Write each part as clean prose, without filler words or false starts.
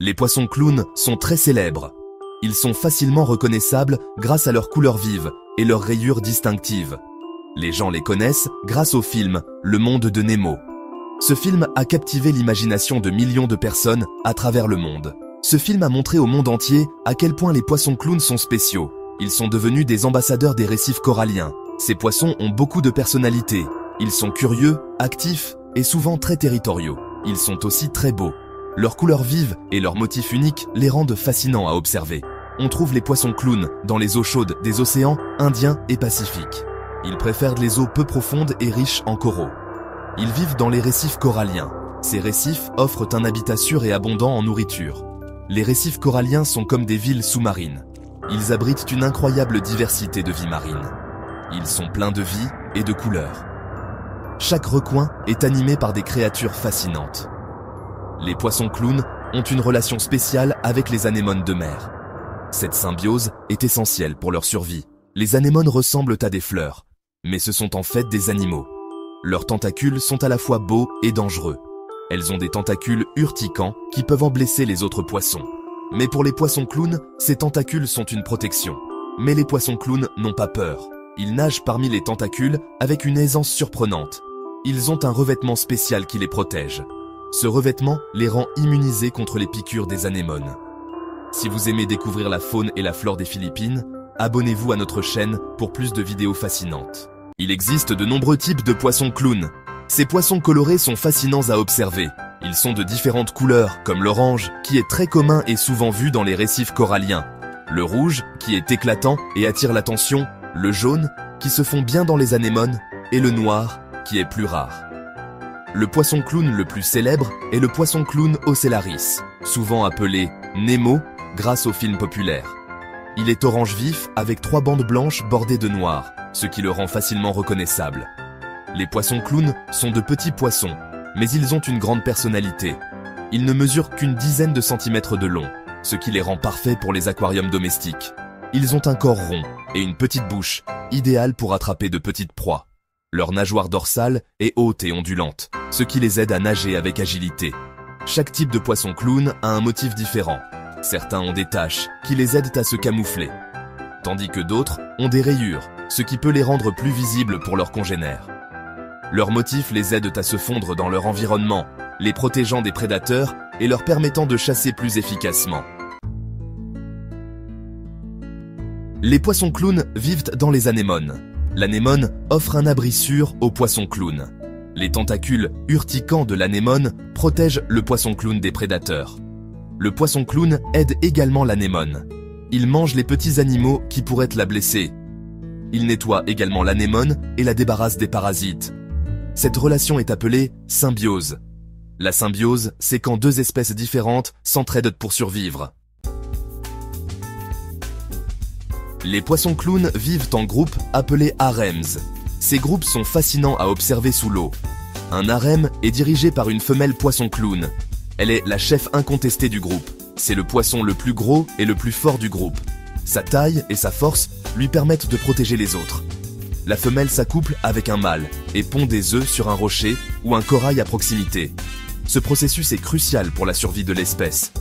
Les poissons clowns sont très célèbres. Ils sont facilement reconnaissables grâce à leur couleur vive et leurs rayures distinctives. Les gens les connaissent grâce au film Le Monde de Nemo. Ce film a captivé l'imagination de millions de personnes à travers le monde. Ce film a montré au monde entier à quel point les poissons clowns sont spéciaux. Ils sont devenus des ambassadeurs des récifs coralliens. Ces poissons ont beaucoup de personnalité. Ils sont curieux, actifs et souvent très territoriaux. Ils sont aussi très beaux. Leurs couleurs vives et leurs motifs uniques les rendent fascinants à observer. On trouve les poissons clowns dans les eaux chaudes des océans Indien et Pacifique. Ils préfèrent les eaux peu profondes et riches en coraux. Ils vivent dans les récifs coralliens. Ces récifs offrent un habitat sûr et abondant en nourriture. Les récifs coralliens sont comme des villes sous-marines. Ils abritent une incroyable diversité de vie marine. Ils sont pleins de vie et de couleurs. Chaque recoin est animé par des créatures fascinantes. Les poissons clowns ont une relation spéciale avec les anémones de mer. Cette symbiose est essentielle pour leur survie. Les anémones ressemblent à des fleurs, mais ce sont en fait des animaux. Leurs tentacules sont à la fois beaux et dangereux. Elles ont des tentacules urticants qui peuvent en blesser les autres poissons. Mais pour les poissons clowns, ces tentacules sont une protection. Mais les poissons clowns n'ont pas peur. Ils nagent parmi les tentacules avec une aisance surprenante. Ils ont un revêtement spécial qui les protège. Ce revêtement les rend immunisés contre les piqûres des anémones. Si vous aimez découvrir la faune et la flore des Philippines, abonnez-vous à notre chaîne pour plus de vidéos fascinantes. Il existe de nombreux types de poissons clowns. Ces poissons colorés sont fascinants à observer. Ils sont de différentes couleurs, comme l'orange, qui est très commun et souvent vu dans les récifs coralliens. Le rouge, qui est éclatant et attire l'attention. Le jaune, qui se fond bien dans les anémones. Et le noir, qui est plus rare. Le poisson clown le plus célèbre est le poisson clown Ocellaris, souvent appelé Nemo grâce au film populaire. Il est orange vif avec 3 bandes blanches bordées de noir, ce qui le rend facilement reconnaissable. Les poissons clowns sont de petits poissons, mais ils ont une grande personnalité. Ils ne mesurent qu'une dizaine de centimètres de long, ce qui les rend parfaits pour les aquariums domestiques. Ils ont un corps rond et une petite bouche, idéale pour attraper de petites proies. Leur nageoire dorsale est haute et ondulante, ce qui les aide à nager avec agilité. Chaque type de poisson clown a un motif différent. Certains ont des taches qui les aident à se camoufler, tandis que d'autres ont des rayures, ce qui peut les rendre plus visibles pour leurs congénères. Leurs motifs les aident à se fondre dans leur environnement, les protégeant des prédateurs et leur permettant de chasser plus efficacement. Les poissons clowns vivent dans les anémones. L'anémone offre un abri sûr aux poissons clowns. Les tentacules urticants de l'anémone protègent le poisson clown des prédateurs. Le poisson clown aide également l'anémone. Il mange les petits animaux qui pourraient la blesser. Il nettoie également l'anémone et la débarrasse des parasites. Cette relation est appelée symbiose. La symbiose, c'est quand 2 espèces différentes s'entraident pour survivre. Les poissons clowns vivent en groupes appelés harems. Ces groupes sont fascinants à observer sous l'eau. Un harem est dirigé par une femelle poisson clown. Elle est la chef incontestée du groupe. C'est le poisson le plus gros et le plus fort du groupe. Sa taille et sa force lui permettent de protéger les autres. La femelle s'accouple avec un mâle et pond des œufs sur un rocher ou un corail à proximité. Ce processus est crucial pour la survie de l'espèce.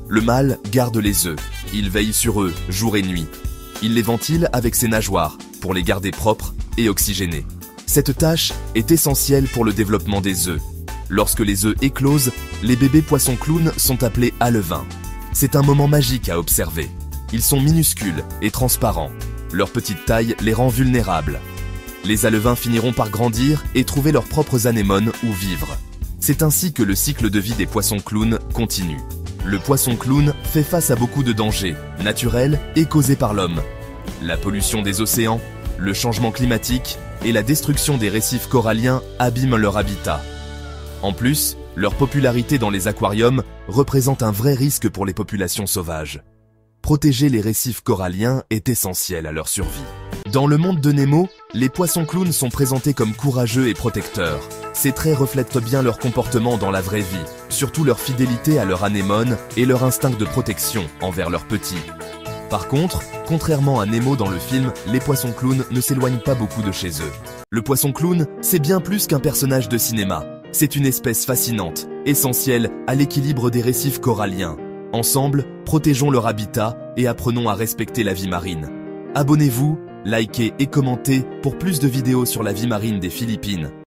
Le mâle garde les œufs. Il veille sur eux jour et nuit. Il les ventile avec ses nageoires pour les garder propres et oxygénés. Cette tâche est essentielle pour le développement des œufs. Lorsque les œufs éclosent, les bébés poissons clowns sont appelés alevins. C'est un moment magique à observer. Ils sont minuscules et transparents. Leur petite taille les rend vulnérables. Les alevins finiront par grandir et trouver leurs propres anémones où vivre. C'est ainsi que le cycle de vie des poissons clowns continue. Le poisson clown fait face à beaucoup de dangers, naturels et causés par l'homme. La pollution des océans, le changement climatique et la destruction des récifs coralliens abîment leur habitat. En plus, leur popularité dans les aquariums représente un vrai risque pour les populations sauvages. Protéger les récifs coralliens est essentiel à leur survie. Dans le monde de Nemo, les poissons clowns sont présentés comme courageux et protecteurs. Ces traits reflètent bien leur comportement dans la vraie vie, surtout leur fidélité à leur anémone et leur instinct de protection envers leurs petits. Par contre, contrairement à Nemo dans le film, les poissons clowns ne s'éloignent pas beaucoup de chez eux. Le poisson clown, c'est bien plus qu'un personnage de cinéma. C'est une espèce fascinante, essentielle à l'équilibre des récifs coralliens. Ensemble, protégeons leur habitat et apprenons à respecter la vie marine. Abonnez-vous, likez et commentez pour plus de vidéos sur la vie marine des Philippines.